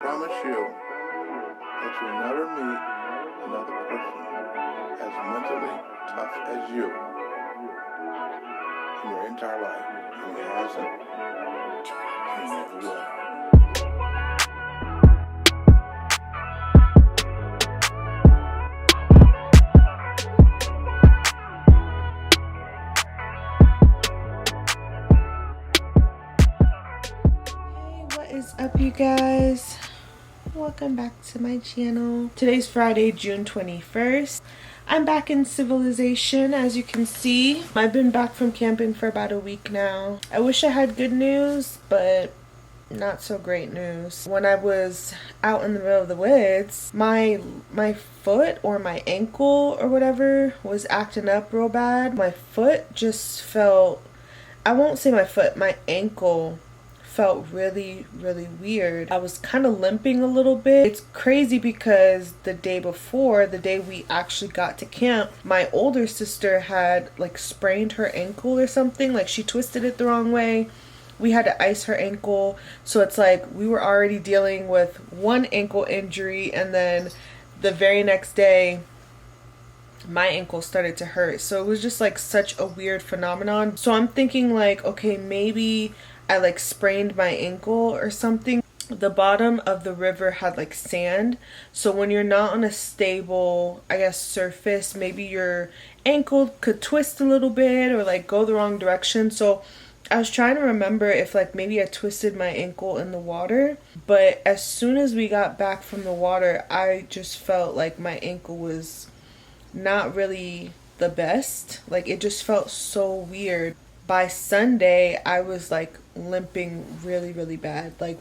promise you that you'll never meet another person as mentally tough as you in your entire life. And he hasn't, and he never will. What is up, you guys? Welcome back to my channel. Today's Friday, June 21st. I'm back in civilization, as you can see. I've been back from camping for about a week now. I wish I had good news, but not so great news. When I was out in the middle of the woods, my foot or my ankle or whatever was acting up real bad. My foot just felt, I won't say my foot, my ankle felt really weird. I was kind of limping a little bit. It's crazy because the day before, the day we actually got to camp, my older sister had like sprained her ankle or something. Like she twisted it the wrong way. We had to ice her ankle. So it's like we were already dealing with one ankle injury, and then the very next day my ankle started to hurt. So it was just like such a weird phenomenon. So I'm thinking like, okay, maybe I like sprained my ankle or something. The bottom of the river had like sand, so when you're not on a stable, I guess, surface, maybe your ankle could twist a little bit or like go the wrong direction. So I was trying to remember if like maybe I twisted my ankle in the water, but as soon as we got back from the water, I just felt like my ankle was not really the best. Like it just felt so weird. By Sunday, I was like limping really bad. Like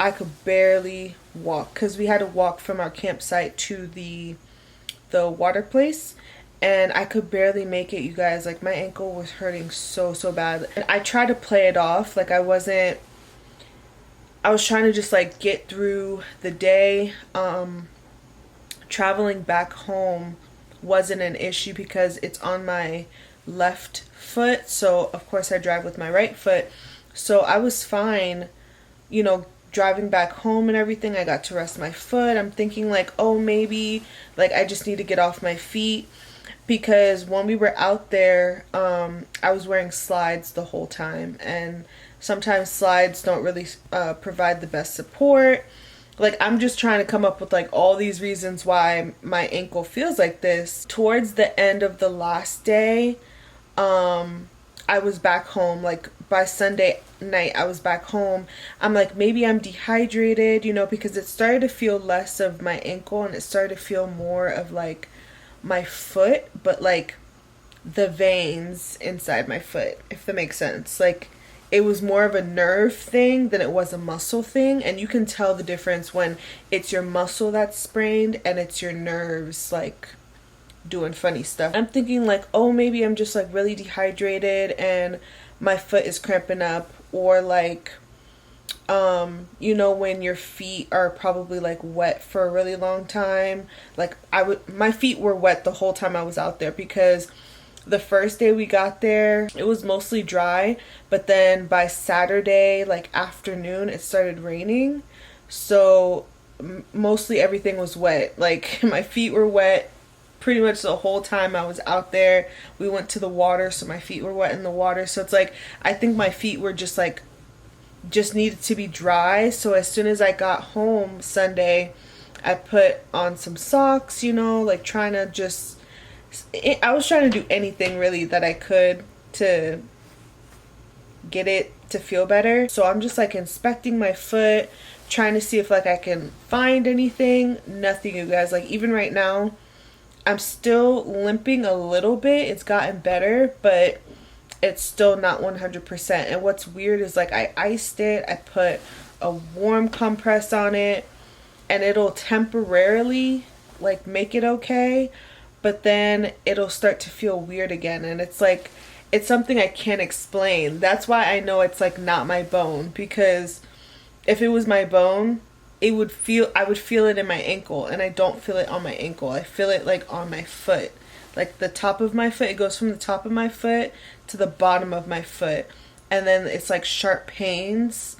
I could barely walk because we had to walk from our campsite to the water place, and I could barely make it, you guys. Like my ankle was hurting so bad, and I tried to play it off like I was trying to just like get through the day. Traveling back home wasn't an issue because it's on my left foot, so of course I drive with my right foot, so I was fine, you know, driving back home and everything. I got to rest my foot. I'm thinking like, oh, maybe like I just need to get off my feet, because when we were out there, I was wearing slides the whole time, and sometimes slides don't really provide the best support. Like I'm just trying to come up with like all these reasons why my ankle feels like this. Towards the end of the last day, I was back home. Like by Sunday night, I was back home. I'm like, maybe I'm dehydrated, you know, because it started to feel less of my ankle and it started to feel more of like my foot, but like the veins inside my foot, if that makes sense. Like it was more of a nerve thing than it was a muscle thing, and you can tell the difference when it's your muscle that's sprained and it's your nerves like doing funny stuff. I'm thinking like, oh, maybe I'm just like really dehydrated and my foot is cramping up, or like you know, when your feet are probably like wet for a really long time. Like my feet were wet the whole time I was out there, because the first day we got there it was mostly dry, but then by Saturday like afternoon it started raining, so mostly everything was wet. Like my feet were wet pretty much the whole time I was out there. We went to the water, so my feet were wet in the water. So it's like I think my feet were just needed to be dry. So as soon as I got home Sunday, I put on some socks, you know, like trying to just I was trying to do anything really that I could to get it to feel better. So I'm just like inspecting my foot, trying to see if like I can find anything. Nothing, you guys. Like even right now I'm still limping a little bit. It's gotten better, but it's still not 100%. And what's weird is like I iced it, I put a warm compress on it, and it'll temporarily like make it okay, but then it'll start to feel weird again. And it's like, it's something I can't explain. That's why I know it's like not my bone, because if it was my bone, I would feel it in my ankle, and I don't feel it on my ankle. I feel it like on my foot, like the top of my foot. It goes from the top of my foot to the bottom of my foot, and then it's like sharp pains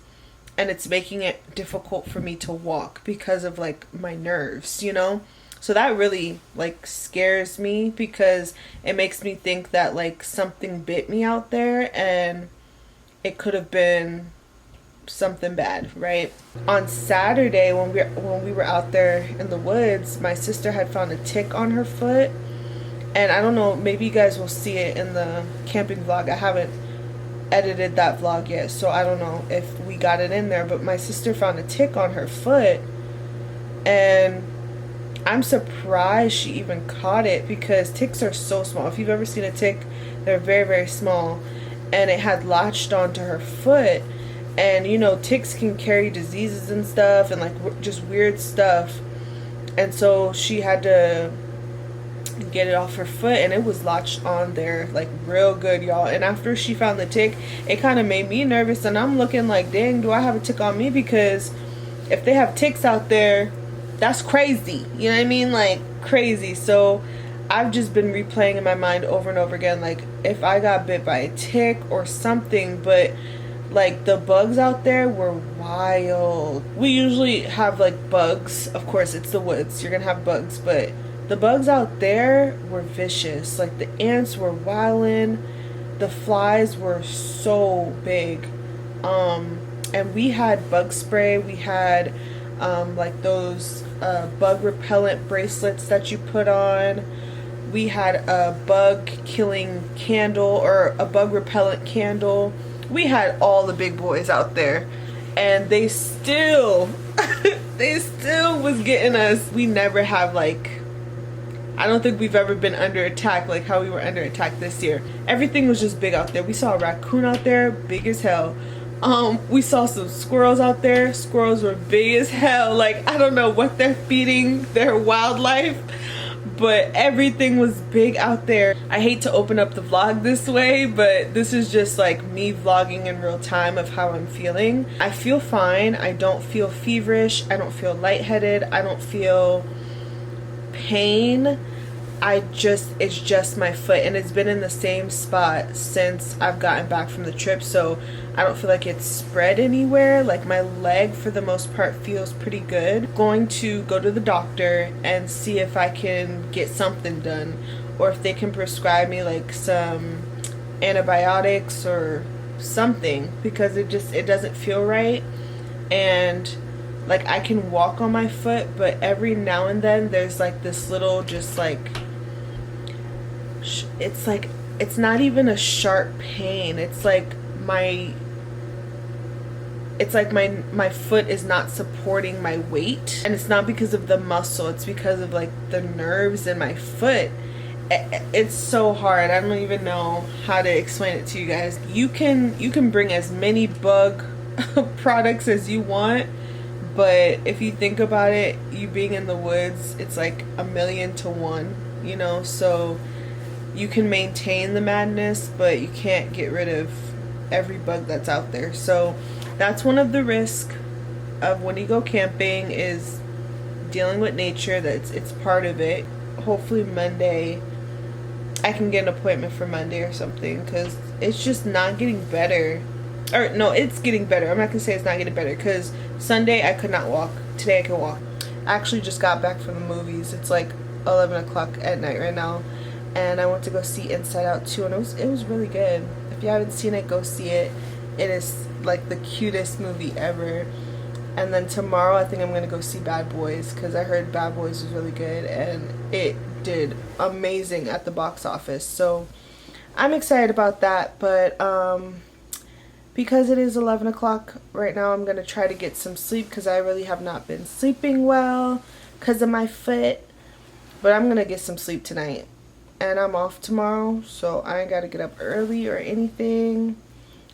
and it's making it difficult for me to walk because of like my nerves, you know? So that really like scares me because it makes me think that like something bit me out there and it could have been something bad, right? On Saturday when we were out there in the woods, my sister had found a tick on her foot. And I don't know, maybe you guys will see it in the camping vlog. I haven't edited that vlog yet, so I don't know if we got it in there, but my sister found a tick on her foot, and I'm surprised she even caught it because ticks are so small. If you've ever seen a tick, they're very, very small, and it had latched onto her foot. And you know, ticks can carry diseases and stuff and like just weird stuff, and so she had to get it off her foot, and it was latched on there like real good, y'all. And after she found the tick, it kind of made me nervous, and I'm looking like, dang, do I have a tick on me? Because if they have ticks out there, that's crazy, you know what I mean? Like crazy. So I've just been replaying in my mind over and over again, like if I got bit by a tick or something. But like the bugs out there were wild. We usually have like bugs, of course it's the woods, you're gonna have bugs, but the bugs out there were vicious. Like the ants were wildin', the flies were so big. And we had bug spray. We had like those bug repellent bracelets that you put on. We had a bug killing candle or a bug repellent candle. We had all the big boys out there, and they still was getting us. We never have like, I don't think we've ever been under attack like how we were under attack this year. Everything was just big out there. We saw a raccoon out there, big as hell. We saw some squirrels out there. Squirrels were big as hell. Like, I don't know what they're feeding their wildlife, but everything was big out there. I hate to open up the vlog this way, but this is just like me vlogging in real time of how I'm feeling. I feel fine. I don't feel feverish. I don't feel lightheaded. I don't feel pain. It's just my foot, and it's been in the same spot since I've gotten back from the trip, so I don't feel like it's spread anywhere. Like my leg for the most part feels pretty good. Going to go to the doctor and see if I can get something done, or if they can prescribe me like some antibiotics or something, because it doesn't feel right. And like I can walk on my foot, but every now and then there's like this little just like, it's not even a sharp pain. It's like my foot is not supporting my weight, and it's not because of the muscle, it's because of like the nerves in my foot. It's so hard. I don't even know how to explain it to you guys. You can bring as many bug products as you want, but if you think about it, you being in the woods, it's like 1,000,000 to 1, you know? So you can maintain the madness, but you can't get rid of every bug that's out there. So that's one of the risks of when you go camping, is dealing with nature. It's part of it. Hopefully Monday I can get an appointment for Monday or something, because it's just not getting better. Or no, it's getting better. I'm not gonna say it's not getting better, because Sunday I could not walk. Today I can walk. I actually just got back from the movies. It's like 11 o'clock at night right now, and I went to go see Inside Out 2, and it was really good. If you haven't seen it, go see it. It is like the cutest movie ever. And then tomorrow I think I'm gonna go see Bad Boys, because I heard Bad Boys was really good, and it did amazing at the box office. So I'm excited about that. But because it is 11 o'clock right now, I'm gonna try to get some sleep, because I really have not been sleeping well because of my foot. But I'm gonna get some sleep tonight, and I'm off tomorrow, so I ain't gotta get up early or anything.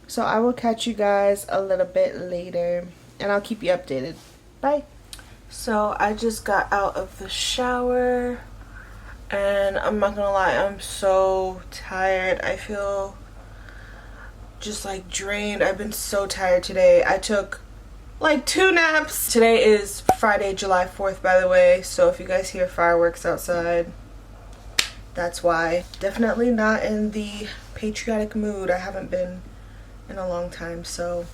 So I will catch you guys a little bit later, and I'll keep you updated. Bye. So I just got out of the shower, and I'm not gonna lie, I'm so tired. I feel just like drained. I've been so tired today. I took like 2 naps. Today is Friday, July 4th, by the way, so if you guys hear fireworks outside, that's why. Definitely not in the patriotic mood. I haven't been in a long time, so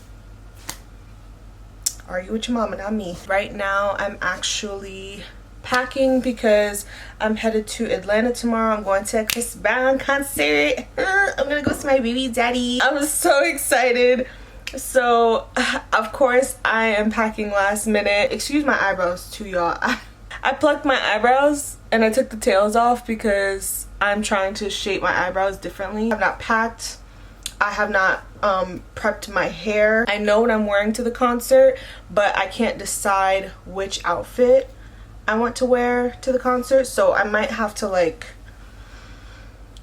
Argue with your mama, not me. Right now, I'm actually packing because I'm headed to Atlanta tomorrow. I'm going to a Chris Brown concert. I'm gonna go see my baby daddy. I'm so excited. So, of course, I am packing last minute. Excuse my eyebrows too, y'all. I plucked my eyebrows and I took the tails off because I'm trying to shape my eyebrows differently. I've not packed. I have not prepped my hair. I know what I'm wearing to the concert, but I can't decide which outfit I want to wear to the concert. So I might have to, like,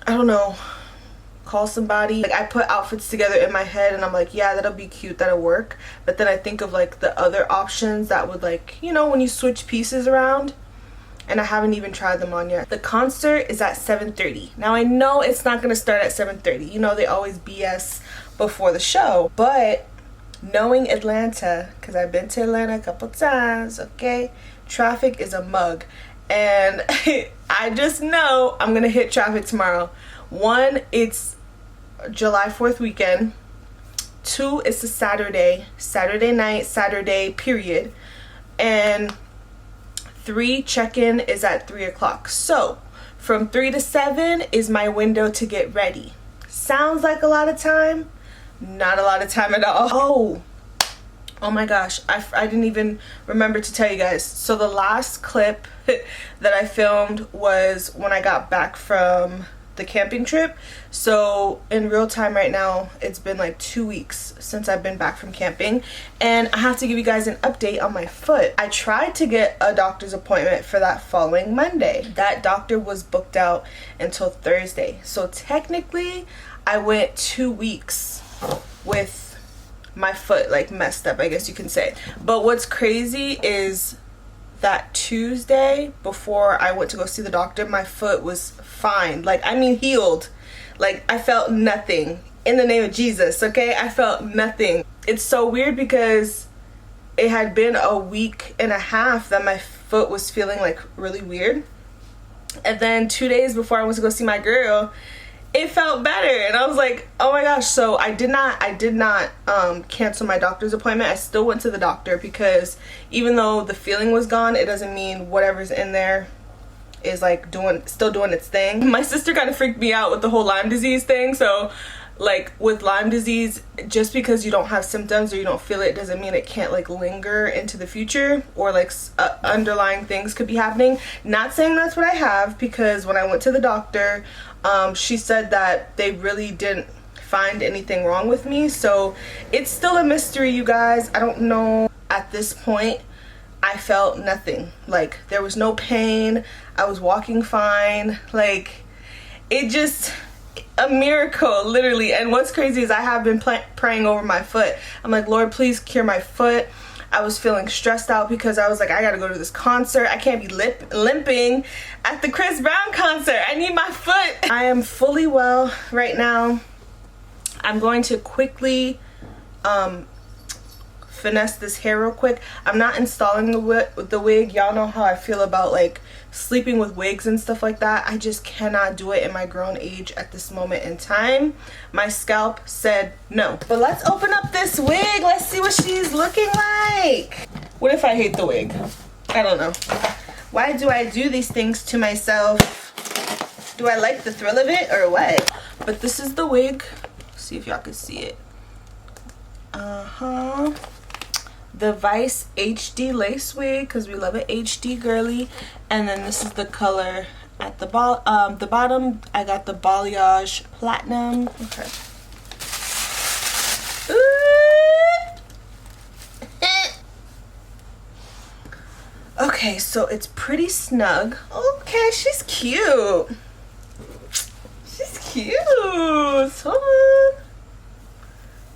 I don't know, call somebody. Like, I put outfits together in my head and I'm like, yeah, that'll be cute, that'll work. But then I think of like the other options that would, like, you know, when you switch pieces around, and I haven't even tried them on yet. The concert is at 7:30. Now I know it's not gonna start at 7:30. You know, they always BS before the show. But knowing Atlanta, because I've been to Atlanta a couple times, okay? Traffic is a mug. And I just know I'm gonna hit traffic tomorrow. 1, it's July 4th weekend. 2, it's a Saturday night, Saturday period. And 3, check-in is at 3 o'clock. So from 3 to 7 is my window to get ready. Sounds like a lot of time. Not a lot of time at all. Oh my gosh, I didn't even remember to tell you guys. So the last clip that I filmed was when I got back from the camping trip. So in real time right now, it's been like 2 weeks since I've been back from camping, and I have to give you guys an update on my foot. I tried to get a doctor's appointment for that following Monday. That doctor was booked out until Thursday. So technically I went 2 weeks with my foot like messed up, I guess you can say. But what's crazy is that Tuesday before I went to go see the doctor, my foot was fine. Like, I mean, healed. Like, I felt nothing. In the name of Jesus, okay? I felt nothing. It's so weird because it had been a week and a half that my foot was feeling like really weird. And then 2 days before I went to go see my girl, it felt better. And I was like, oh my gosh. So I did not cancel my doctor's appointment. I still went to the doctor because even though the feeling was gone, it doesn't mean whatever's in there is like still doing its thing. My sister kind of freaked me out with the whole Lyme disease thing. So like with Lyme disease, just because you don't have symptoms or you don't feel it doesn't mean it can't like linger into the future, or like underlying things could be happening. Not saying that's what I have, because when I went to the doctor, she said that they really didn't find anything wrong with me. So it's still a mystery, you guys. I don't know. At this point, I felt nothing. Like, there was no pain. I was walking fine. Like, it just, a miracle, literally. And what's crazy is I have been praying over my foot. I'm like, Lord, please cure my foot. I was feeling stressed out because I was like, I gotta go to this concert. I can't be limping at the Chris Brown concert. I need my foot. I am fully well right now. I'm going to quickly finesse this hair real quick. I'm not installing the wig. Y'all know how I feel about like sleeping with wigs and stuff like that. I just cannot do it in my grown age at this moment in time. My scalp said no. But let's open up this wig. Let's see what she's looking like. What if I hate the wig? I don't know. Why do I do these things to myself? Do I like the thrill of it or what? But this is the wig. See if y'all can see it. The Vice HD lace wig, because we love an HD girly. And then this is the color at the bottom. I got the balayage platinum. Okay. Okay, so it's pretty snug. Okay, she's cute. She's cute. Hold on.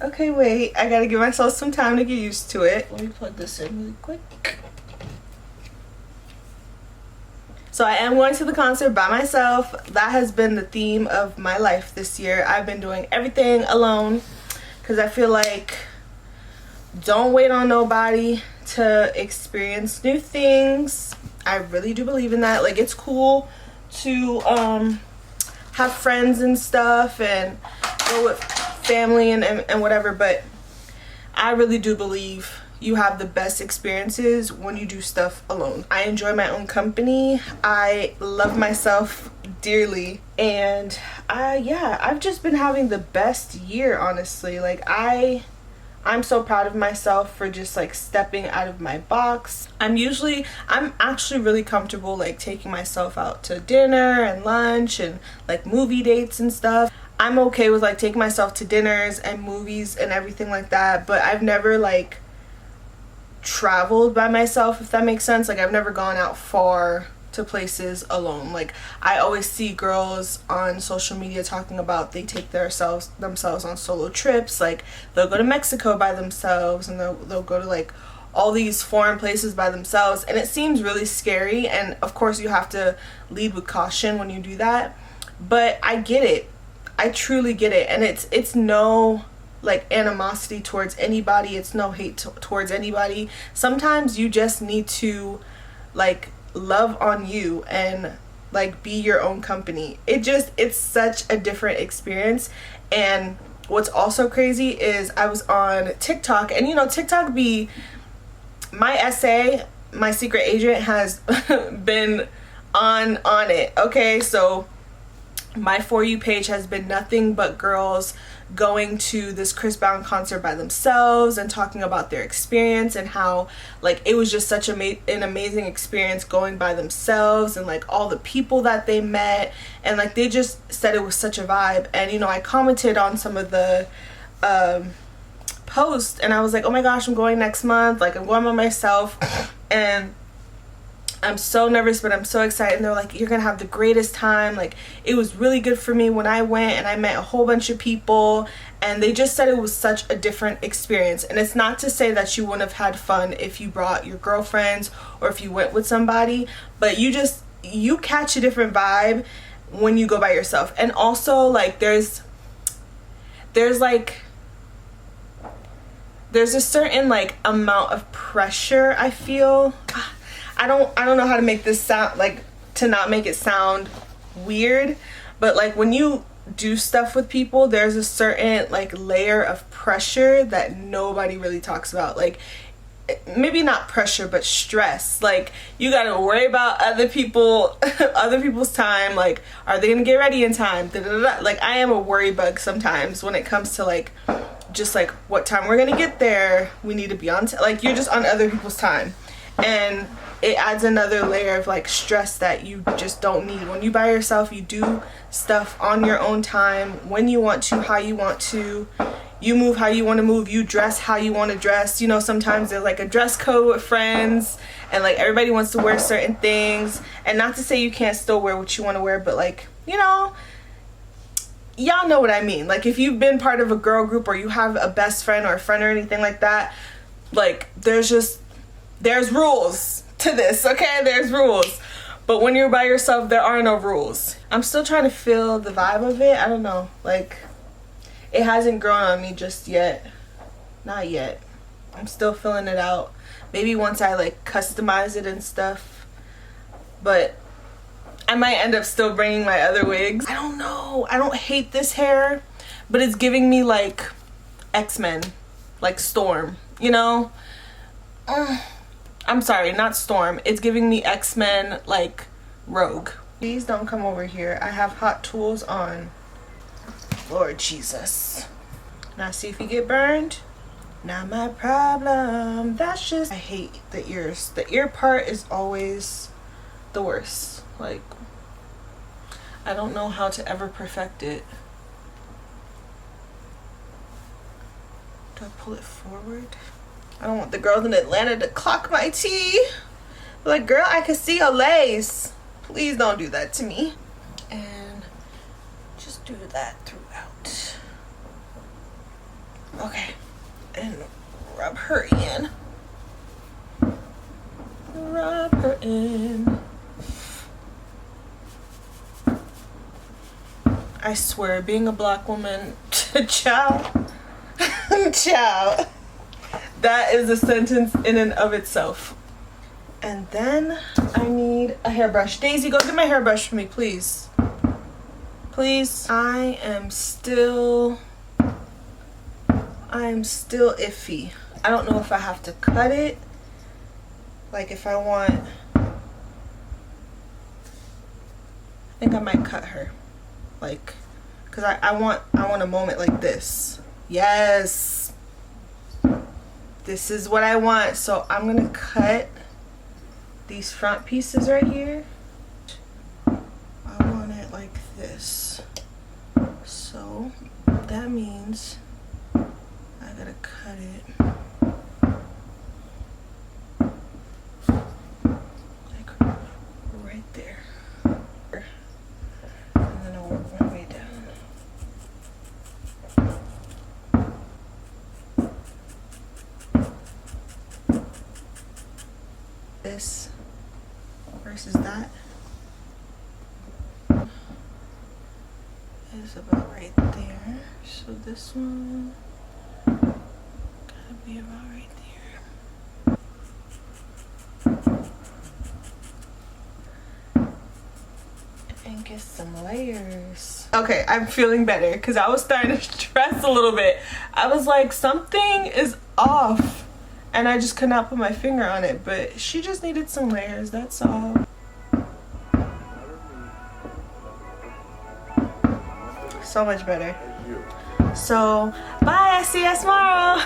Okay, wait. I gotta give myself some time to get used to it. Let me plug this in really quick. So I am going to the concert by myself. That has been the theme of my life this year. I've been doing everything alone because I feel like don't wait on nobody to experience new things. I really do believe in that. Like, it's cool to have friends and stuff and go with family and whatever, but I really do believe you have the best experiences when you do stuff alone. I enjoy my own company. I love myself dearly, and I've just been having the best year, honestly. Like I'm so proud of myself for just like stepping out of my box. I'm actually really comfortable like taking myself out to dinner and lunch and like movie dates and stuff. I'm okay with like taking myself to dinners and movies and everything like that, but I've never like traveled by myself, if that makes sense. Like I've never gone out far to places alone. Like I always see girls on social media talking about they take themselves on solo trips. Like they'll go to Mexico by themselves, and they'll go to like all these foreign places by themselves, and it seems really scary, and of course you have to lead with caution when you do that. But I get it. I truly get it, and it's no like animosity towards anybody. It's no hate towards anybody. Sometimes you just need to like love on you and like be your own company. It's such a different experience. And what's also crazy is I was on TikTok, and you know, TikTok be my essay, my secret agent has been on it. Okay, so my For You page has been nothing but girls going to this Chris Brown concert by themselves and talking about their experience and how like it was just such an amazing experience going by themselves, and like all the people that they met, and like they just said it was such a vibe. And you know, I commented on some of the posts, and I was like, oh my gosh, I'm going next month, like I'm going by myself, and I'm so nervous, but I'm so excited. And they're like, you're gonna have the greatest time. Like it was really good for me when I went, and I met a whole bunch of people, and they just said it was such a different experience. And it's not to say that you wouldn't have had fun if you brought your girlfriends or if you went with somebody, but you catch a different vibe when you go by yourself. And also like there's a certain like amount of pressure, I feel. I don't know how to make this sound, like to not make it sound weird, but like when you do stuff with people, there's a certain like layer of pressure that nobody really talks about. Like maybe not pressure, but stress. Like you gotta worry about other people's time. Like, are they gonna get ready in time? Da-da-da-da. Like I am a worry bug sometimes when it comes to like just like what time we're gonna get there. We need to be on like you're just on other people's time, and it adds another layer of like stress that you just don't need. When you by yourself, you do stuff on your own time, when you want to, how you want to. You move how you want to move. You dress how you want to dress. You know, sometimes there's like a dress code with friends, and like everybody wants to wear certain things. And not to say you can't still wear what you want to wear, but like, you know, y'all know what I mean. Like if you've been part of a girl group, or you have a best friend or a friend or anything like that, like there's rules to this, okay? There's rules. But when you're by yourself, there are no rules. I'm still trying to feel the vibe of it. I don't know, like it hasn't grown on me just yet. Not yet. I'm still feeling it out. Maybe once I like customize it and stuff, but I might end up still bringing my other wigs. I don't know. I don't hate this hair, but it's giving me like X-Men, like Storm, you know? I'm sorry, not Storm. It's giving me X-Men, like Rogue. Please don't come over here. I have Hot Tools on. Lord Jesus. Now see if you get burned. Not my problem. That's just, I hate the ears. The ear part is always the worst. Like, I don't know how to ever perfect it. Do I pull it forward? I don't want the girls in Atlanta to clock my tea. Like, girl, I can see your lace. Please don't do that to me. And just do that throughout. Okay. And rub her in. Rub her in. I swear, being a black woman, ciao. Ciao. That is a sentence in and of itself. And then I need a hairbrush. Daisy, go get my hairbrush for me, please. Please. I am still iffy. I don't know if I have to cut it. Like if I want, I think I might cut her. Like, cause I want a moment like this. Yes. This is what I want. So I'm gonna cut these front pieces right here. I want it like this. So that means I gotta cut it like right there. And then I'll work my way down. This versus that is about right there. So this one gotta be about right there. And get some layers. Okay, I'm feeling better because I was starting to stress a little bit. I was like, something is off. And I just could not put my finger on it, but she just needed some layers, that's all. So much better. So, bye, I see you tomorrow.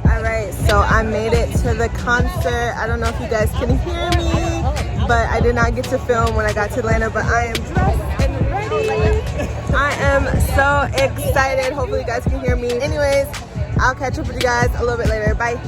Alright, so I made it to the concert. I don't know if you guys can hear me, but I did not get to film when I got to Atlanta, but I am dressed and ready. I am so excited. Hopefully you guys can hear me. Anyways, I'll catch up with you guys a little bit later. Bye.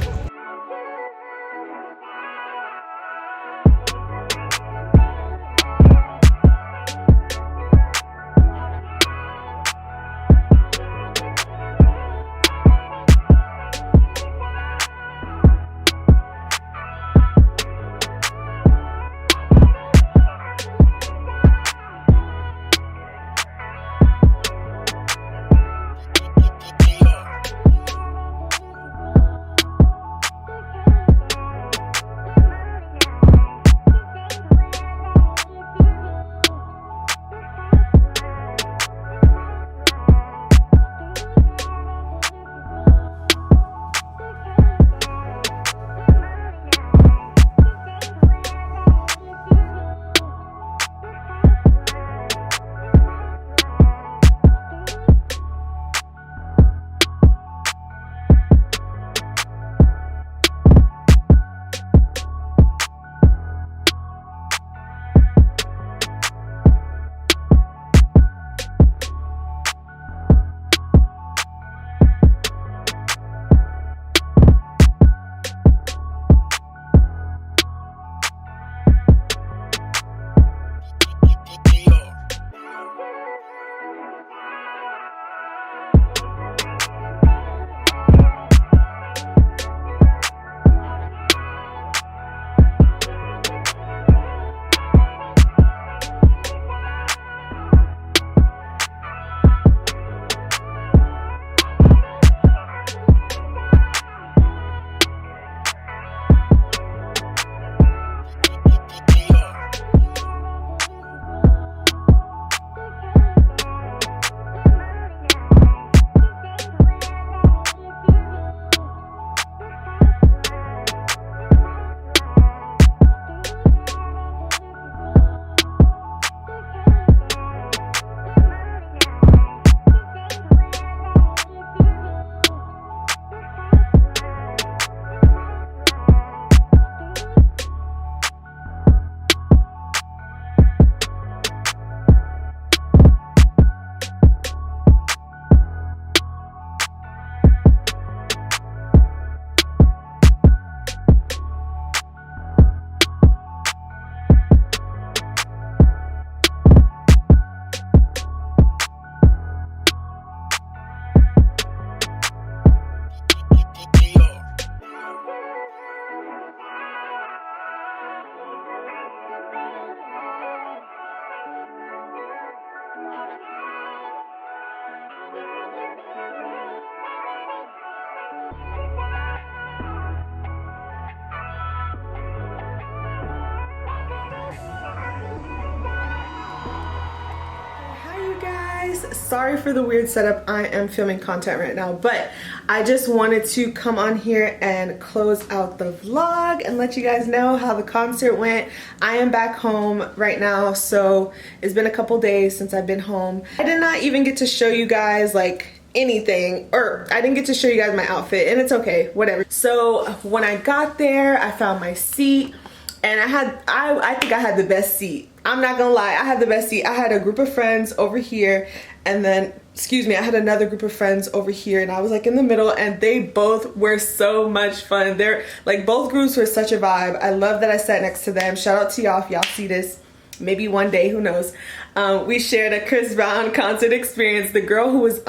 sorry for the weird setup. I am filming content right now, but I just wanted to come on here and close out the vlog and let you guys know how the concert went. I am back home right now, so it's been a couple days since I've been home. I did not even get to show you guys like anything, or I didn't get to show you guys my outfit, and it's okay, whatever. So when I got there, I found my seat, and I think I had the best seat. I'm not gonna lie, I had the best seat. I had a group of friends over here, and then, excuse me, I had another group of friends over here, and I was like in the middle, and they both were so much fun. They're like, both groups were such a vibe. I love that I sat next to them. Shout out to y'all if y'all see this. Maybe one day, who knows. We shared a Chris Brown concert experience. The girl who was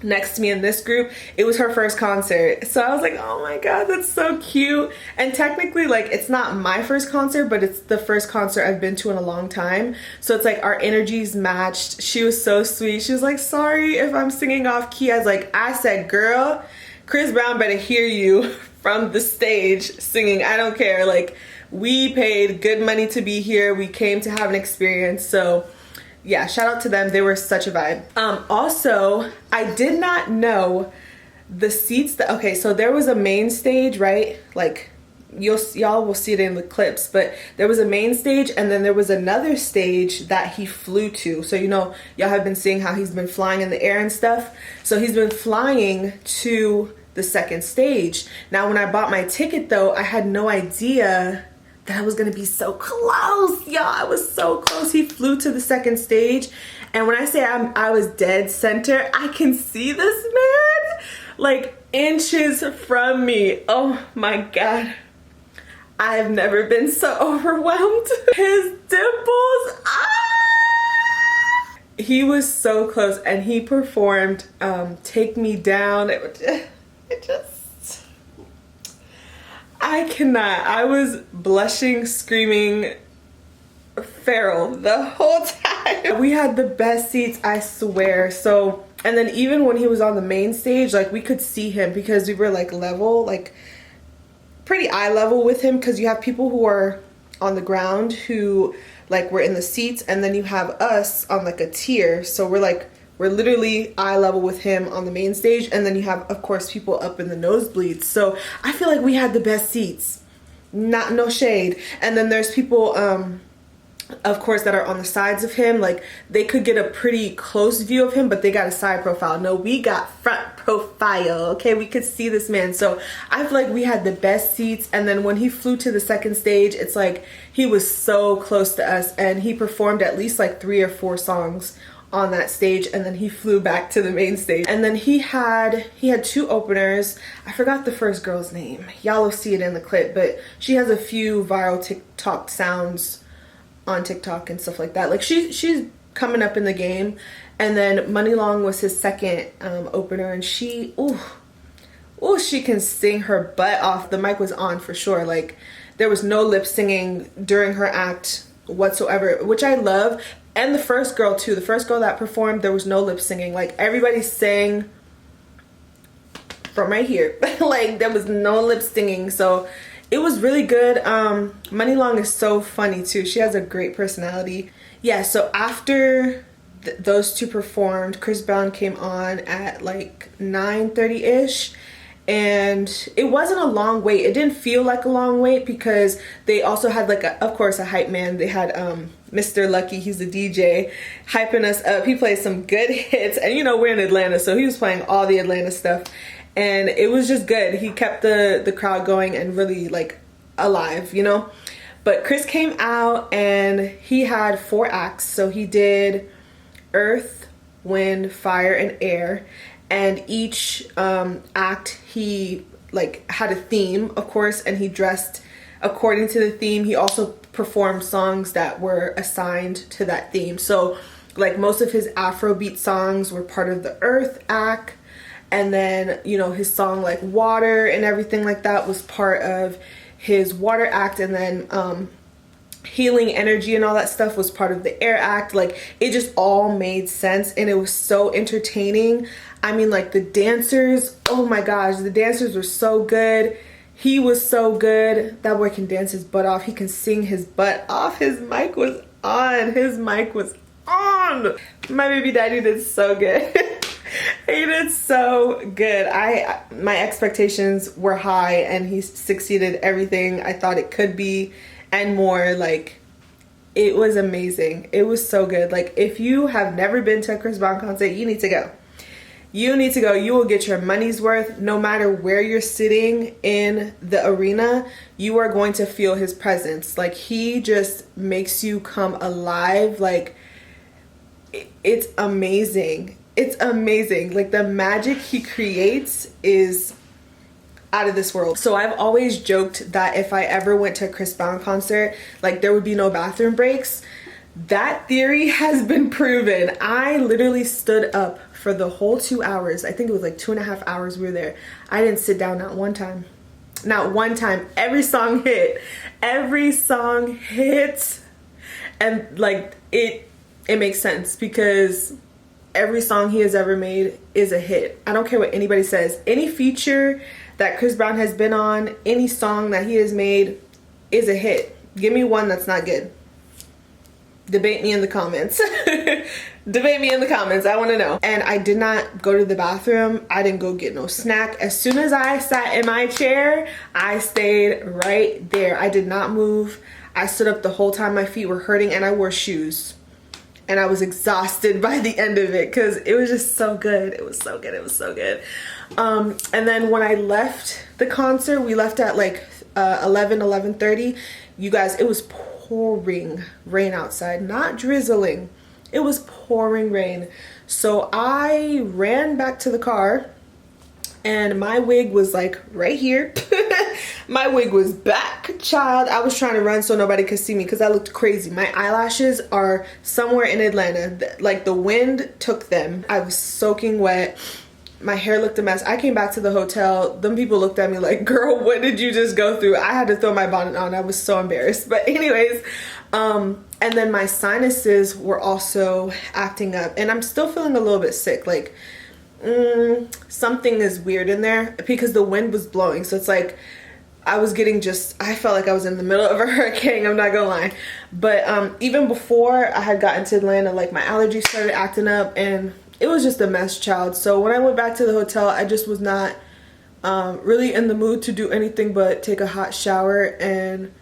next to me in this group, it was her first concert, so I was like, oh my god, that's so cute. And technically, like, it's not my first concert, but it's the first concert I've been to in a long time, so it's like our energies matched. She was so sweet. She was like, sorry if I'm singing off key. I said, girl, Chris Brown better hear you from the stage singing. I don't care, like, we paid good money to be here. We came to have an experience, so yeah, shout out to them. They were such a vibe. Also, I did not know the seats that, okay, so there was a main stage, right? Like, y'all will see it in the clips, but there was a main stage, and then there was another stage that he flew to. So, you know, y'all have been seeing how he's been flying in the air and stuff. So he's been flying to the second stage. Now, when I bought my ticket though, I had no idea that I was gonna be so close. Y'all, I was so close. He flew to the second stage, and when I say I was dead center, I can see this man like inches from me. Oh my god, I have never been so overwhelmed. His dimples, he was so close, and he performed Take Me Down. I cannot. I was blushing, screaming, feral the whole time. We had the best seats, I swear. So, and then even when he was on the main stage, like, we could see him because we were like level, like pretty eye level with him, because you have people who are on the ground who like were in the seats, and then you have us on like a tier. So we're literally eye level with him on the main stage, and then you have, of course, people up in the nosebleeds. So I feel like we had the best seats. No shade. And then there's people, of course, that are on the sides of him. Like, they could get a pretty close view of him, but they got a side profile. No, we got front profile, okay? We could see this man. So I feel like we had the best seats. And then when he flew to the second stage, it's like he was so close to us, and he performed at least like 3 or 4 songs on that stage, and then he flew back to the main stage. And then he had 2 openers. I forgot the first girl's name. Y'all will see it in the clip, but she has a few viral TikTok sounds on TikTok and stuff like that. Like, she's coming up in the game. And then Money Long was his second opener, and she can sing her butt off. The mic was on for sure. Like, there was no lip singing during her act whatsoever, which I love. And the first girl too, the first girl that performed, there was no lip singing. Like, everybody sang from right here. Like, there was no lip singing, so it was really good. Money Long is so funny too. She has a great personality. Yeah, so after those two performed, Chris Brown came on at like 9:30-ish. And it wasn't a long wait. It didn't feel like a long wait because they also had like, of course, a hype man. They had Mr. Lucky, he's the DJ, hyping us up. He played some good hits, and you know, we're in Atlanta, so he was playing all the Atlanta stuff, and it was just good. He kept the crowd going and really like alive, you know. But Chris came out and he had 4 acts. So he did Earth, Wind, Fire, and Air. And each act, he like had a theme, of course, and he dressed according to the theme. He also performed songs that were assigned to that theme. So like, most of his Afrobeat songs were part of the Earth act, and then, you know, his song like Water and everything like that was part of his Water act, and then Healing Energy and all that stuff was part of the Air act. Like, it just all made sense, and it was so entertaining. I mean, like, the dancers, oh my gosh, the dancers were so good. He was so good. That boy can dance his butt off. He can sing his butt off. His mic was on. His mic was on. on. My baby daddy did so good. He did so good. My expectations were high and he succeeded everything I thought it could be and more. Like, it was amazing. It was so good. Like, if you have never been to a Chris Brown concert, you need to go. You need to go. You will get your money's worth. No matter where you're sitting in the arena, you are going to feel his presence. Like, he just makes you come alive. Like, it's amazing. It's amazing. Like, the magic he creates is out of this world. So I've always joked that if I ever went to a Chris Brown concert, like, there would be no bathroom breaks. That theory has been proven. I literally stood up for the whole 2 hours. I think it was like 2.5 hours we were there. I didn't sit down not one time. Not one time. Every song hit. Every song hit. And like, it makes sense because every song he has ever made is a hit. I don't care what anybody says. Any feature that Chris Brown has been on, any song that he has made is a hit. Give me one that's not good. Debate me in the comments. Debate me in the comments. I want to know. And I did not go to the bathroom. I didn't go get no snack. As soon as I sat in my chair, I stayed right there. I did not move. I stood up the whole time. My feet were hurting and I wore shoes. And I was exhausted by the end of it because it was just so good. It was so good. It was so good. And then when I left the concert, we left at like 11:30. You guys, it was pouring rain outside, not drizzling. It was pouring rain. So I ran back to the car and my wig was like right here. My wig was back, child. I was trying to run so nobody could see me because I looked crazy. My eyelashes are somewhere in Atlanta. Like, the wind took them. I was soaking wet. My hair looked a mess. I came back to the hotel. Them people looked at me like, girl, what did you just go through? I had to throw my bonnet on. I was so embarrassed. But anyways, and then my sinuses were also acting up. And I'm still feeling a little bit sick. Like, something is weird in there because the wind was blowing. So it's like, I felt like I was in the middle of a hurricane, I'm not gonna lie. But even before I had gotten to Atlanta, like, my allergies started acting up and it was just a mess, child. So when I went back to the hotel, I just was not really in the mood to do anything but take a hot shower and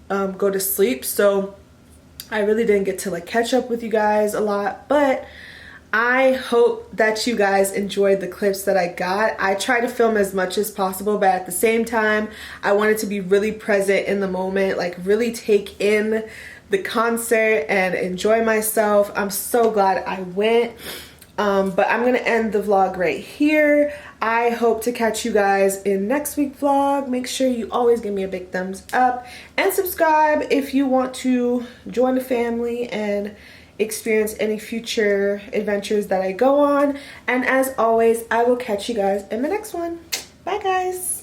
go to sleep. So I really didn't get to like catch up with you guys a lot, but I hope that you guys enjoyed the clips that I got. I try to film as much as possible, but at the same time, I wanted to be really present in the moment, like really take in the concert and enjoy myself. I'm so glad I went. But I'm gonna end the vlog right here. I hope to catch you guys in next week's vlog. Make sure you always give me a big thumbs up and subscribe if you want to join the family and experience any future adventures that I go on. And as always, I will catch you guys in the next one. Bye guys.